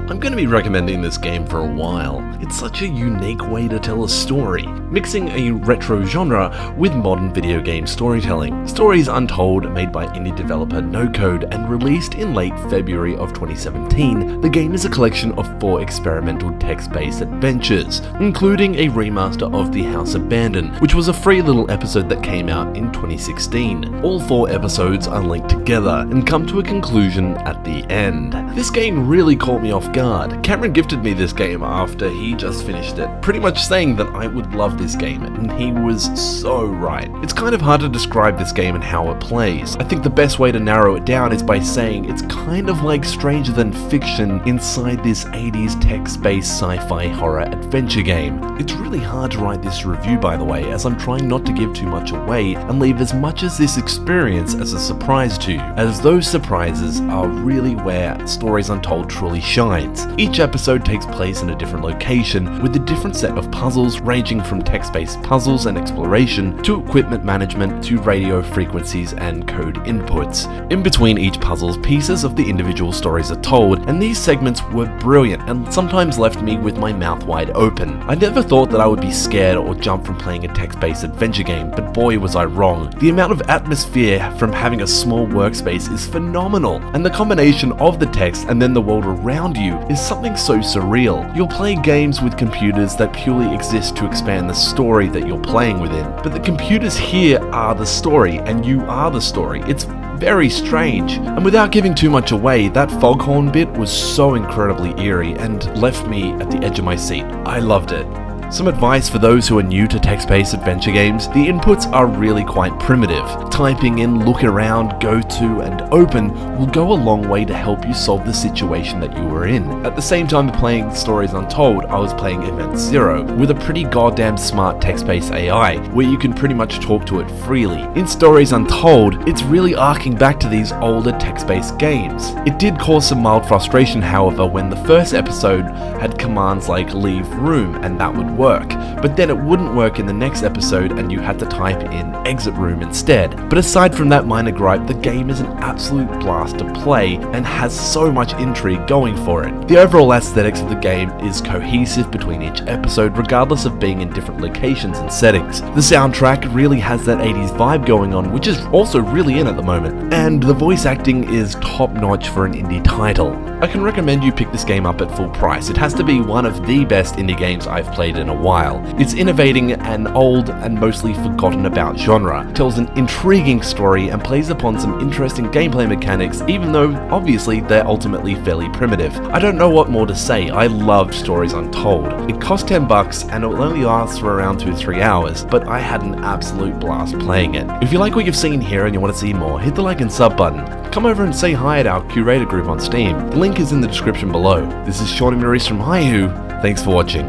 I'm going to be recommending this game for a while. It's such a unique way to tell a story, mixing a retro genre with modern video game storytelling. Stories Untold, made by indie developer No Code and released in late February of 2017, the game is a collection of 4 experimental text-based adventures, including a remaster of The House Abandoned, which was a free little episode that came out in 2016. All 4 episodes are linked together and come to a conclusion at the end. This game really caught me off guard. Cameron gifted me this game after he just finished it, pretty much saying that I would love this game, and he was so right. It's kind of hard to describe this game and how it plays. I think the best way to narrow it down is by saying it's kind of like Stranger Than Fiction inside this 80s text-based sci-fi horror adventure game. It's really hard to write this review, by the way, as I'm trying not to give too much away and leave as much as this experience as a surprise to you, as those surprises are really where Stories Untold truly shines. Each episode takes place in a different location with a different set of puzzles, ranging from text-based puzzles and exploration to equipment management to radio frequencies and code inputs. In between each puzzle, pieces of the individual stories are told, and these segments were brilliant and sometimes left me with my mouth wide open. I never thought that I would be scared or jump from playing a text-based adventure game, but boy was I wrong. The amount of atmosphere from having a small workspace is phenomenal, and the combination of the text and then the world around you is something so surreal. You'll play games with computers that purely exist to expand the story that you're playing within, but the computers here are the story and you are the story. It's very strange. And without giving too much away, that foghorn bit was so incredibly eerie and left me at the edge of my seat. I loved it. Some advice for those who are new to text-based adventure games: the inputs are really quite primitive. Typing in look around, go to, and open will go a long way to help you solve the situation that you were in. At the same time of playing Stories Untold, I was playing Event Zero with a pretty goddamn smart text-based AI, where you can pretty much talk to it freely. In Stories Untold, it's really arcing back to these older text-based games. It did cause some mild frustration, however, when the first episode had commands like leave room, and that would work, but then it wouldn't work in the next episode and you had to type in exit room instead. But aside from that minor gripe, the game is an absolute blast to play and has so much intrigue going for it. The overall aesthetics of the game is cohesive between each episode, regardless of being in different locations and settings. The soundtrack really has that 80s vibe going on, which is also really in at the moment, and the voice acting is top notch for an indie title. I can recommend you pick this game up at full price. It has to be one of the best indie games I've played in a while. It's innovating an old and mostly forgotten about genre, tells an intriguing story and plays upon some interesting gameplay mechanics, even though obviously they're ultimately fairly primitive. I don't know what more to say. I loved Stories Untold. It cost $10 and it will only last for around 2 to 3 hours, but I had an absolute blast playing it. If you like what you've seen here and you want to see more, hit the like and sub button. Come over and say hi at our curator group on Steam. The link is in the description below. This is Sean and Maurice from Hihu. Thanks for watching.